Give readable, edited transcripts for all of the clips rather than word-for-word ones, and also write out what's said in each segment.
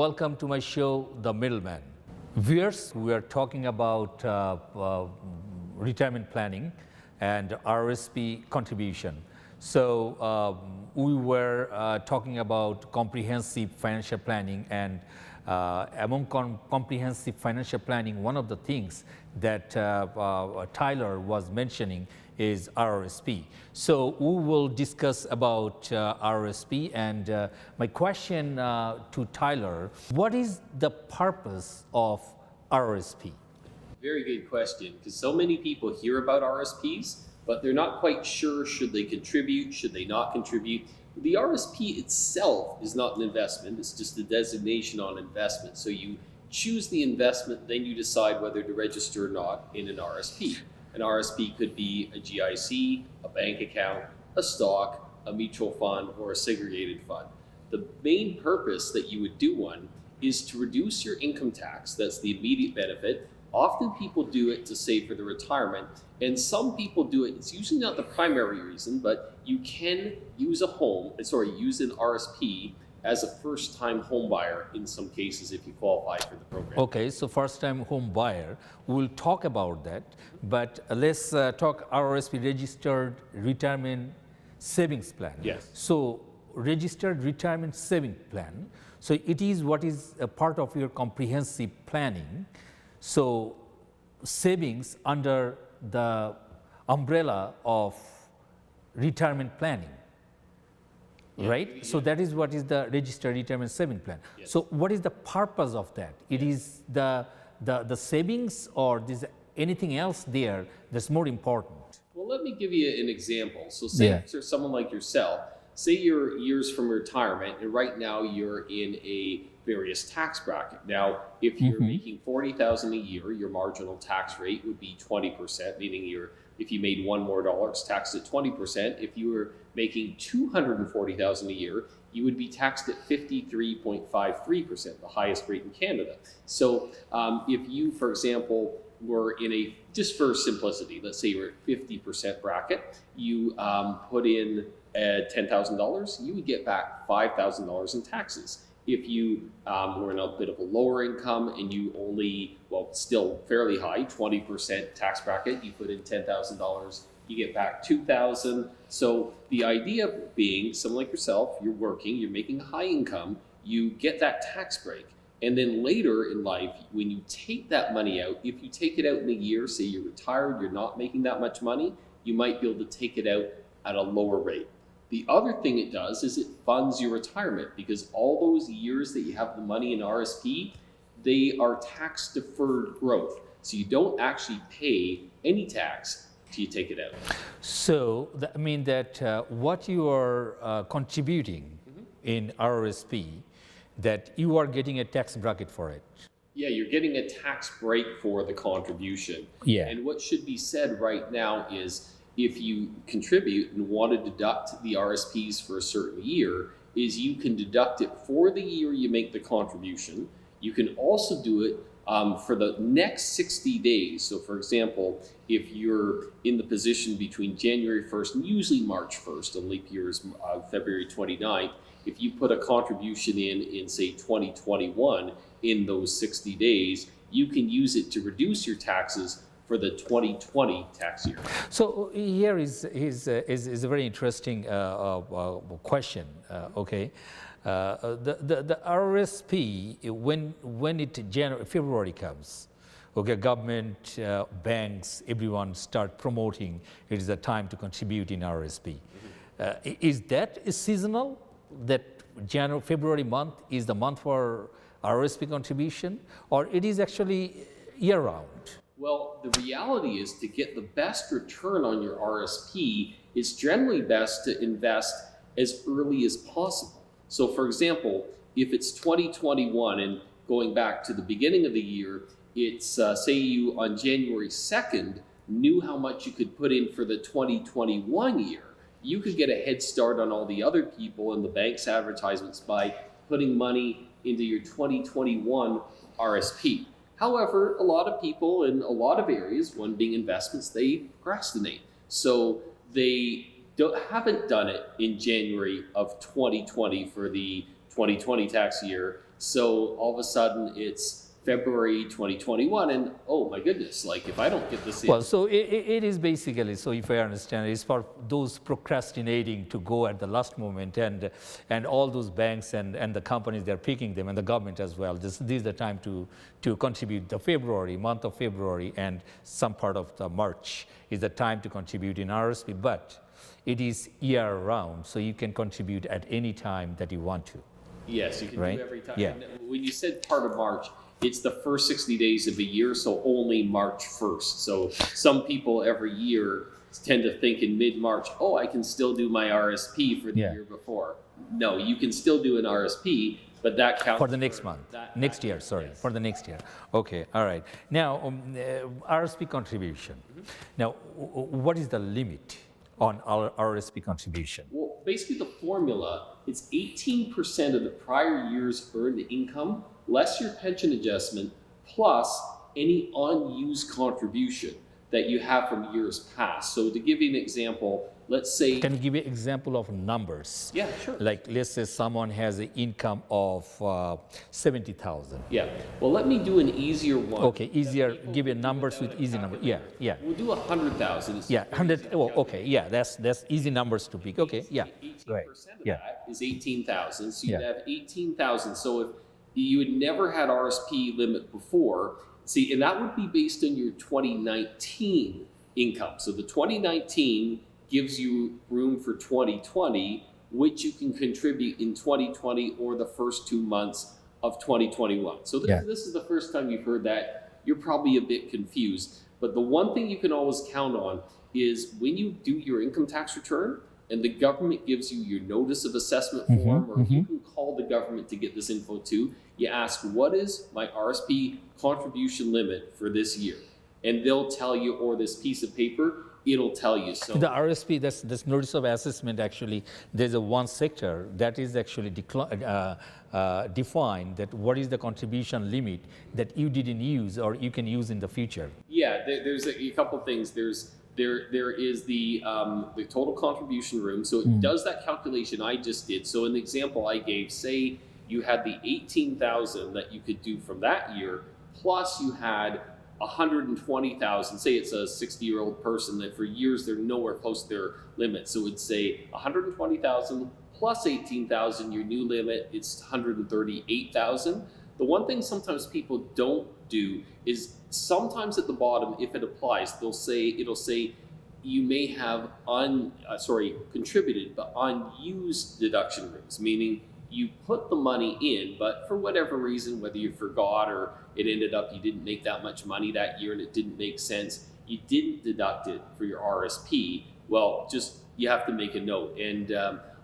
welcome to my show, The Middle Man. Viewers, we are talking about retirement planning and RSP contribution. So we were talking about comprehensive financial planning, and among comprehensive financial planning, one of the things that Tyler was mentioning is RRSP. So we will discuss about RRSP, and my question to Tyler, what is the purpose of RRSP? Very good question, because so many people hear about RSPs, but they're not quite sure, should they contribute, should they not contribute. The RSP itself is not an investment, it's just a designation on investment. So you choose the investment, then you decide whether to register or not in an RSP. An RSP could be a GIC, a bank account, a stock, a mutual fund, or a segregated fund. The main purpose that you would do one is to reduce your income tax. That's the immediate benefit. Often people do it to save for the retirement, and some people do it, it's usually not the primary reason, but you can use use an RSP as a first-time home buyer in some cases if you qualify for the program. Okay, so first-time home buyer, we'll talk about that, but let's talk RRSP, Registered Retirement Savings Plan. Yes. So Registered Retirement Savings Plan, so it is what is a part of your comprehensive planning. So savings under the umbrella of retirement planning. Yeah, right? yeah. So that is what is the Registered Retirement Savings Plan. Yes. So what is the purpose of that? It is the savings, or is anything else there that's more important? Well, let me give you an example. So say for someone like yourself, say you're years from retirement, and right now you're in a various tax bracket. Now, if you're making $40,000 a year, your marginal tax rate would be 20%, meaning if you made $1 more, it's taxed at 20%. If you were making $240,000 a year, you would be taxed at 53.53%, the highest rate in Canada. So if you, for example, were in just for simplicity, let's say you're at 50% bracket, you put in $10,000, you would get back $5,000 in taxes. If you were in a bit of a lower income and you only, still fairly high, 20% tax bracket, you put in $10,000, you get back $2,000. So the idea being, someone like yourself, you're working, you're making a high income, you get that tax break. And then later in life, when you take that money out, if you take it out in a year, say you're retired, you're not making that much money, you might be able to take it out at a lower rate. The other thing it does is it funds your retirement, because all those years that you have the money in RSP, they are tax deferred growth. So you don't actually pay any tax till you take it out. So that means that what you are contributing in RRSP, that you are getting a tax bracket for it. Yeah, you're getting a tax break for the contribution. Yeah. And what should be said right now is, if you contribute and want to deduct the RSPs for a certain year, is you can deduct it for the year you make the contribution. You can also do it for the next 60 days. So for example, if you're in the position between January 1st and usually March 1st, and leap year is February 29th, if you put a contribution in say 2021 in those 60 days, you can use it to reduce your taxes for the 2020 tax year. So here is a very interesting question. Okay, the RRSP, when February comes, okay, government, banks, everyone start promoting it is a time to contribute in RRSP. Is that seasonal? That February month is the month for RRSP contribution, or it is actually year round? Well, the reality is, to get the best return on your RSP, it's generally best to invest as early as possible. So for example, if it's 2021 and going back to the beginning of the year, it's say you on January 2nd knew how much you could put in for the 2021 year, you could get a head start on all the other people in the bank's advertisements by putting money into your 2021 RSP. However, a lot of people in a lot of areas, one being investments, they procrastinate. So they haven't done it in January of 2020 for the 2020 tax year. So all of a sudden it's February 2021, and oh my goodness, like if I don't get this in. Well, so it is basically, so if I understand, it's for those procrastinating to go at the last moment, and all those banks and the companies, they're picking them, and the government as well. This is the time to contribute. The February, month of February, and some part of the March is the time to contribute in RSP, but it is year round, so you can contribute at any time that you want to. Yes, you can right? do every time. Yeah. And when you said part of March, it's the first 60 days of the year, so only March 1st. So some people every year tend to think in mid-March, oh, I can still do my RSP for the year before. No, you can still do an RSP, but that counts for the next month, next year, sorry, yes. For the next year. Okay, all right. Now, RSP contribution. Now, what is the limit on our RSP contribution? Well, basically the formula, it's 18% of the prior year's earned income less your pension adjustment plus any unused contribution that you have from years past. So to give you an example, let's say... Can you give me an example of numbers? Yeah, sure. Like, let's say someone has an income of 70,000. Yeah. Well, let me do an easier one. Okay, easier. Give you numbers with easy numbers. Yeah, yeah. We'll do 100,000. Yeah, 100. Oh, okay. Yeah, that's easy numbers to pick. Okay, yeah. 18% of that is 18,000. So you'd have 18,000. So if you had never had RSP limit before, see, and that would be based on your 2019 income. So the 2019 gives you room for 2020, which you can contribute in 2020 or the first 2 months of 2021. So this is the first time you've heard that. You're probably a bit confused. But the one thing you can always count on is when you do your income tax return and the government gives you your notice of assessment form, or you can call the government to get this info too, you ask, what is my RSP contribution limit for this year? And they'll tell you, or this piece of paper, it'll tell you. So the RSP, this notice of assessment, actually, there's a one sector that is actually defined that what is the contribution limit that you didn't use or you can use in the future. Yeah, there's a couple things. There is the total contribution room. So it does that calculation I just did. So in the example I gave, say you had the 18,000 that you could do from that year, plus you had 120,000. Say it's a 60-year-old person that for years they're nowhere close to their limit. So it'd say 120,000 plus 18,000, your new limit, it's 138,000. The one thing sometimes people don't do is sometimes at the bottom, if it applies, it'll say you may have contributed but unused deduction rooms, meaning you put the money in, but for whatever reason, whether you forgot or it ended up you didn't make that much money that year and it didn't make sense, you didn't deduct it for your RSP, well, just you have to make a note. And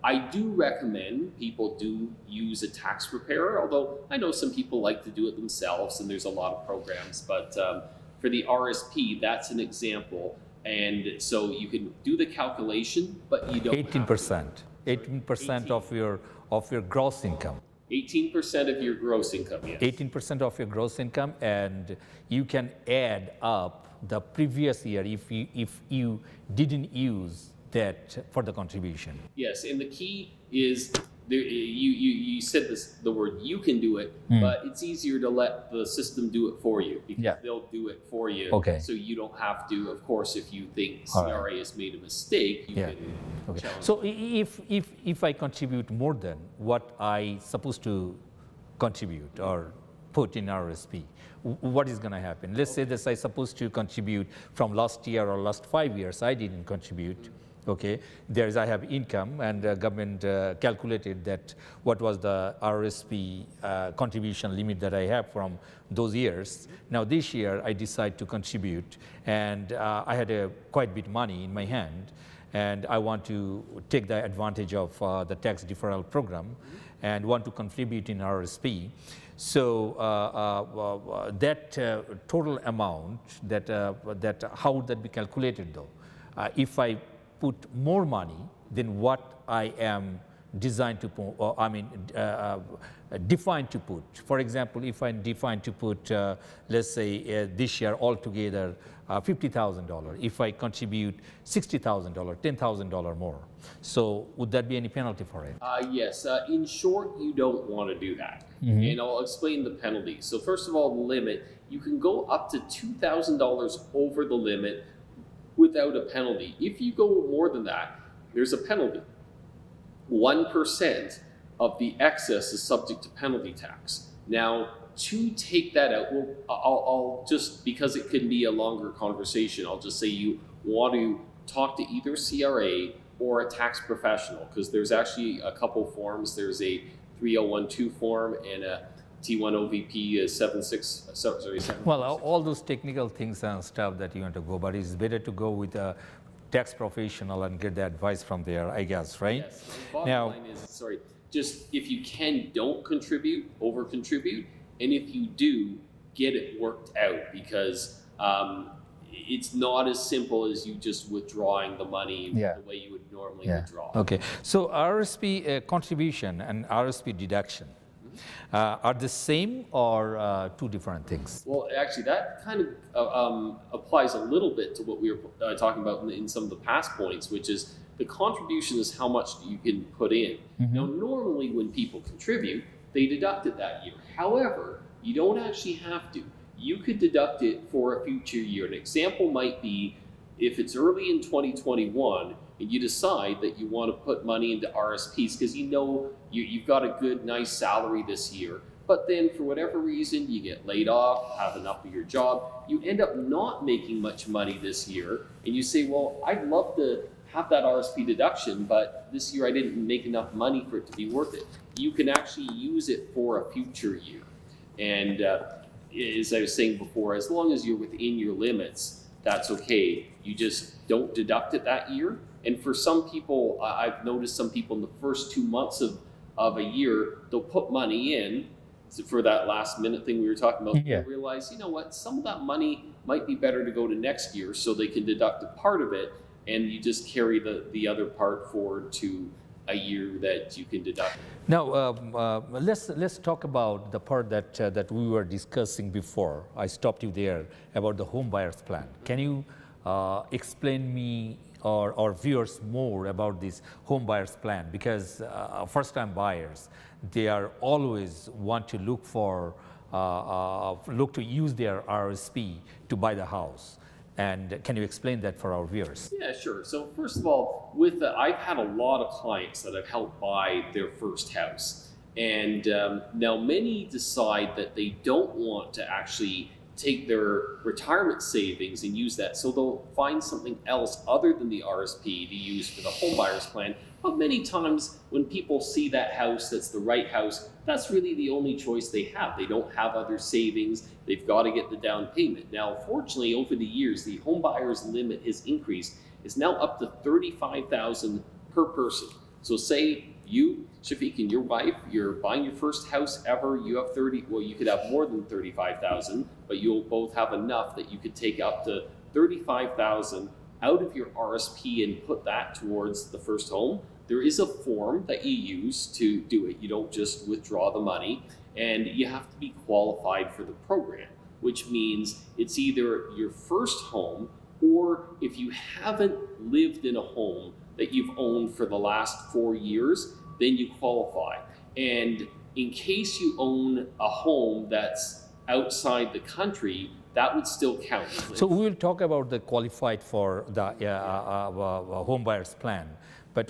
I do recommend people do use a tax preparer, although I know some people like to do it themselves and there's a lot of programs, but for the RSP, that's an example. And so you can do the calculation, but you don't 18%. 18% of your gross income. 18% of your gross income, yes. 18% of your gross income, and you can add up the previous year if you didn't use that for the contribution. Yes, and the key is you said the word you can do it, but it's easier to let the system do it for you because they'll do it for you. Okay. So you don't have to, of course, if you think CRA has made a mistake, you can challenge. So if I contribute more than what I supposed to contribute or put in RSP, what is going to happen? Let's say that I supposed to contribute from last year or last 5 years, I didn't contribute. Okay, I have income, and the government calculated that what was the RSP contribution limit that I have from those years. Now this year I decide to contribute, and I had a quite bit money in my hand, and I want to take the advantage of the tax deferral program and want to contribute in RSP. So that total amount, how would that be calculated though? If I put more money than what I am designed to put, or defined to put. For example, if I define to put, let's say this year altogether $50,000, if I contribute $60,000, $10,000 more, so would that be any penalty for it? Yes. In short, you don't want to do that. And I'll explain the penalty. So first of all, the limit, you can go up to $2,000 over the limit without a penalty. If you go more than that, there's a penalty. 1% of the excess is subject to penalty tax. Now, to take that out, well, I'll just, because it can be a longer conversation, I'll just say you want to talk to either CRA or a tax professional, because there's actually a couple forms. There's a 3012 form and a T1OVP 76, sorry, 7. Well, all those technical things and stuff that you want to go, but it's better to go with a tax professional and get the advice from there, I guess, right? Yes. The bottom line is, sorry, just if you can, don't contribute, over contribute, and if you do, get it worked out, because it's not as simple as you just withdrawing the money the way you would normally withdraw. Okay, so RSP contribution and RSP deduction are the same or two different things? Well, actually, that kind of applies a little bit to what we were talking about in some of the past points, which is the contribution is how much you can put in. Now, normally when people contribute, they deduct it that year. However, you don't actually have to. You could deduct it for a future year. An example might be if it's early in 2021 and you decide that you want to put money into RSPs because you know you've got a good, nice salary this year, but then for whatever reason you get laid off, have enough of your job, you end up not making much money this year, and you say, well, I'd love to have that RSP deduction, but this year I didn't make enough money for it to be worth it. You can actually use it for a future year. And as I was saying before, as long as you're within your limits, that's okay. You just don't deduct it that year. And for some people, I've noticed some people in the first 2 months of a year, they'll put money in for that last minute thing we were talking about. They realize, you know what, some of that money might be better to go to next year, so they can deduct a part of it, and you just carry the other part forward to a year that you can deduct. Now, let's talk about the part that we were discussing before. I stopped you there about the home buyers plan. Can you explain me or our viewers more about this home buyers plan? Because first-time buyers, they are always want to look to use their RSP to buy the house. And can you explain that for our viewers? Yeah, sure. So first of all, I've had a lot of clients that I've helped buy their first house. And now many decide that they don't want to actually take their retirement savings and use that. So they'll find something else other than the RSP to use for the home buyers plan. But many times when people see that house that's the right house, that's really the only choice they have. They don't have other savings. They've got to get the down payment. Now, fortunately, over the years, the home buyers limit has increased. It's now up to $35,000 per person. So say you, Shafiq, and your wife, you're buying your first house ever. You have you could have more than $35,000, but you'll both have enough that you could take up to $35,000 out of your RSP and put that towards the first home. There is a form that you use to do it. You don't just withdraw the money, and you have to be qualified for the program, which means it's either your first home, or if you haven't lived in a home that you've owned for the last 4 years, then you qualify. And in case you own a home that's outside the country, that would still count. So we will talk about the qualified for the home buyers plan. But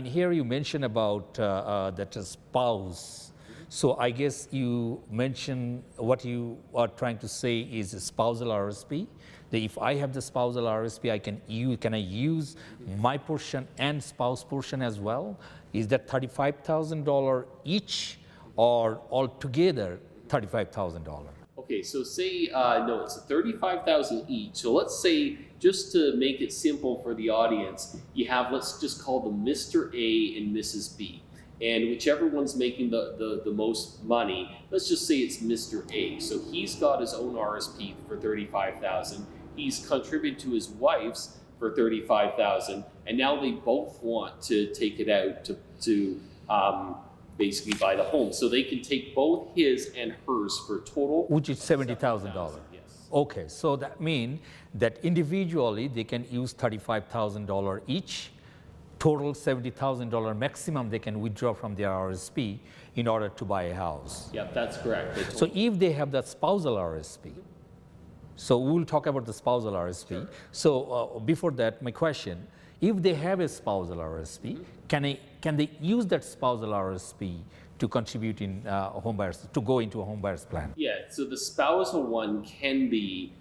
here you mentioned about that a spouse. So I guess you mentioned what you are trying to say is a spousal RSP. That if I have the spousal RSP, can I use my portion and spouse portion as well? Is that $35,000 each, or altogether $35,000? Okay, so say, no, it's $35,000 each. So let's say, just to make it simple for the audience, you have, let's just call them Mr. A and Mrs. B. And whichever one's making the most money, let's just say it's Mr. A. So he's got his own RSP for $35,000. He's contributed to his wife's for $35,000, and now they both want to take it out to basically buy the home. So they can take both his and hers for a total, which is $70,000. Yes. Okay, so that means that individually they can use $35,000 each, total $70,000 maximum they can withdraw from their RSP in order to buy a house. Yeah, that's correct. So if they have that spousal RSP, so we will talk about the spousal RSP. Sure. So before that, my question, if they have a spousal RSP, can they use that spousal RSP to contribute in to go into a home buyer's plan? Yeah, so the spousal one can be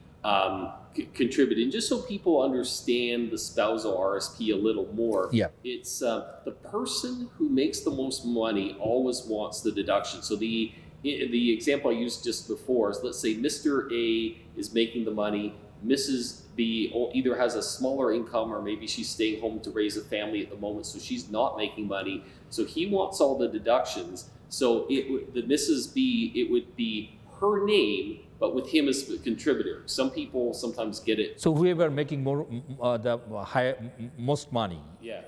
contributed. And just so people understand the spousal RSP a little more, it's the person who makes the most money always wants the deduction. So the example I used just before is, let's say Mr. A is making the money, Mrs. B either has a smaller income or maybe she's staying home to raise a family at the moment, so she's not making money. So he wants all the deductions. So the Mrs. B, it would be her name, but with him as a contributor. Some people sometimes get it. So whoever making more, most money,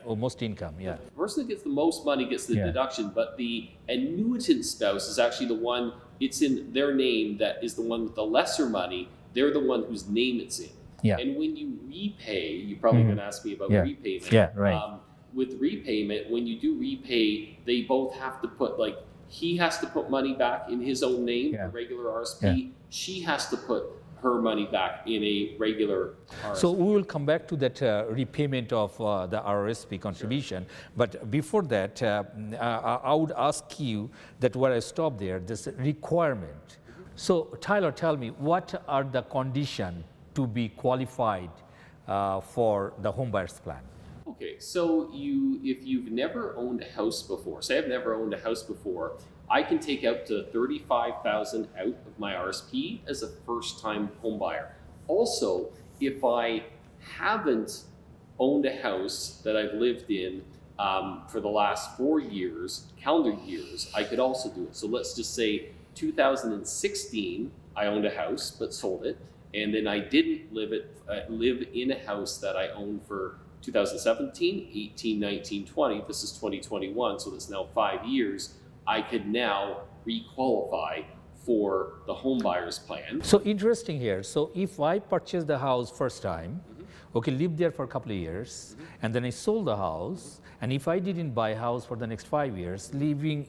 or most income, The person that gets the most money gets the deduction, but the annuitant spouse is actually the one, it's in their name, that is the one with the lesser money. They're the one whose name it's in. And when you repay, you're probably going to ask me about repayment. With repayment, when you do repay, they both have to put, like, he has to put money back in his own name, the regular RSP. She has to put her money back in a regular RSP. So we will come back to that repayment of the RSP contribution. But before that, I would ask you that where I stop there, this requirement. So Tyler, tell me, what are the conditions to be qualified for the home buyer's plan? Okay, so if you've never owned a house before, say I've never owned a house before, I can take up to $35,000 out of my RSP as a first-time home buyer. Also, if I haven't owned a house that I've lived in for the last 4 years, calendar years, I could also do it. So let's just say 2016, I owned a house but sold it, and then I didn't live in a house that I owned for 2017, 18, 19, 20. This is 2021, so that's now 5 years. I could now requalify for the home buyer's plan. So interesting here. So if I purchased the house first time, okay, lived there for a couple of years, and then I sold the house, and if I didn't buy a house for the next 5 years, living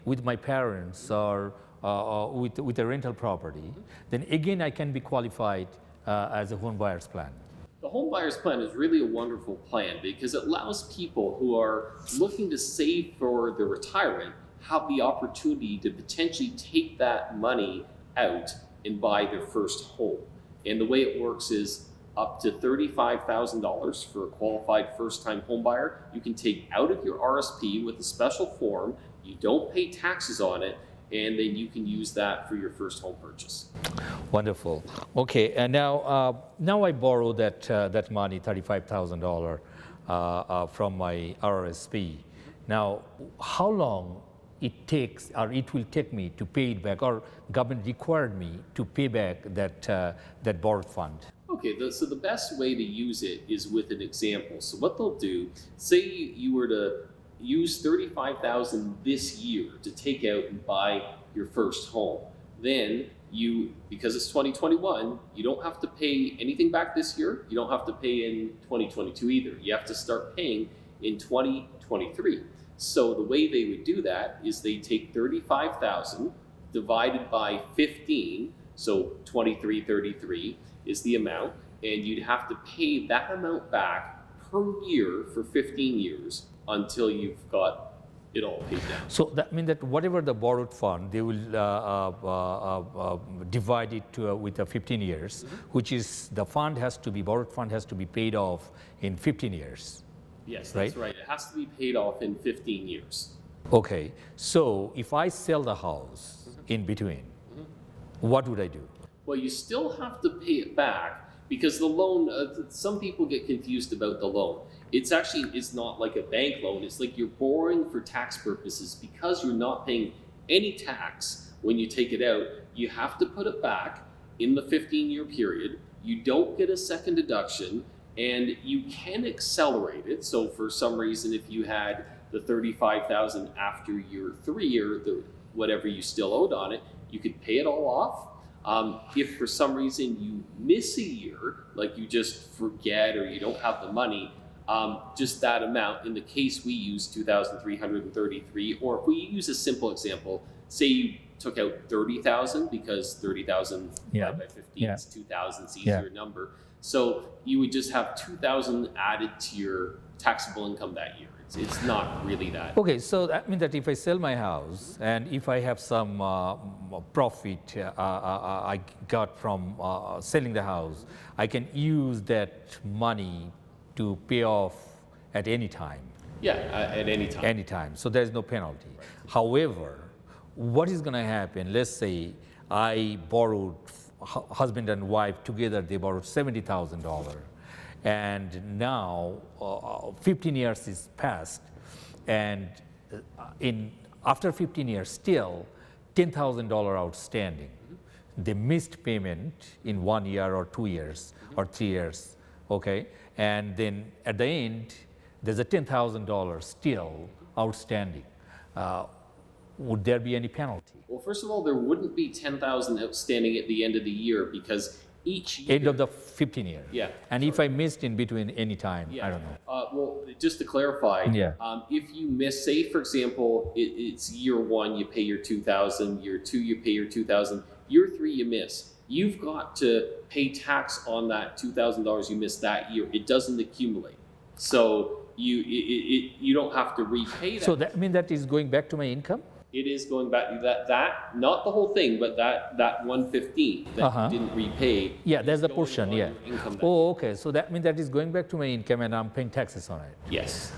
with my parents or with a rental property, then again I can be qualified as a home buyer's plan. The home buyer's plan is really a wonderful plan because it allows people who are looking to save for their retirement have the opportunity to potentially take that money out and buy their first home. And the way it works is up to $35,000 for a qualified first-time home buyer. You can take out of your RSP with a special form. You don't pay taxes on it, and then you can use that for your first home purchase. Wonderful. Okay, and now I borrow that money, $35,000 from my RSP. Now, how long it takes, or it will take me to pay it back, or government required me to pay back that borrowed fund? Okay, so the best way to use it is with an example. So what they'll do, say you were to use $35,000 this year to take out and buy your first home. Then because it's 2021, you don't have to pay anything back this year. You don't have to pay in 2022 either. You have to start paying in 2023. So the way they would do that is they take $35,000 divided by 15, so 2333 is the amount, and you'd have to pay that amount back per year for 15 years until you've got it all paid down. So that means that whatever the borrowed fund, they will divide it with 15 years, which is the borrowed fund has to be paid off in 15 years. Yes, that's right. It has to be paid off in 15 years. Okay, so if I sell the house in between, what would I do? Well, you still have to pay it back because the loan, some people get confused about the loan. It's not like a bank loan. It's like you're borrowing for tax purposes because you're not paying any tax when you take it out. You have to put it back in the 15-year period. You don't get a second deduction, and you can accelerate it. So for some reason, if you had the 35,000 after year 3 or whatever you still owed on it, you could pay it all off. If for some reason you miss a year, like you just forget or you don't have the money, just that amount. In the case we use 2,333, or if we use a simple example, say you took out 30,000 because 30,000 divided by 15 is 2,000, it's easier number. So you would just have 2,000 added to your taxable income that year. It's not really that. Okay, so that means that if I sell my house and if I have some profit I got from selling the house, I can use that money to pay off at any time. Yeah, at any time. Anytime. So there's no penalty. Right. However, what is going to happen? Let's say I borrowed, husband and wife together, they borrowed $70,000. And now 15 years is passed, and after 15 years, still $10,000 outstanding. They missed payment in 1 year or 2 years or 3 years, okay? And then at the end, there's a $10,000 still outstanding. Would there be any penalty? Well, first of all, there wouldn't be 10,000 outstanding at the end of the year because each year, end of the 15 year. Yeah. And if I missed in between any time, I don't know. Well, just to clarify, if you miss, say for example, it's year 1, you pay your 2,000, year 2, you pay your 2,000, year 3, you miss. You've got to pay tax on that $2,000 you missed that year. It doesn't accumulate. So you don't have to repay that. So that means that is going back to my income? It is going back that not the whole thing, but that 115 that you didn't repay. Yeah, there's a portion. Yeah. Income Oh, okay. So that means that is going back to my income, and I'm paying taxes on it. Yes.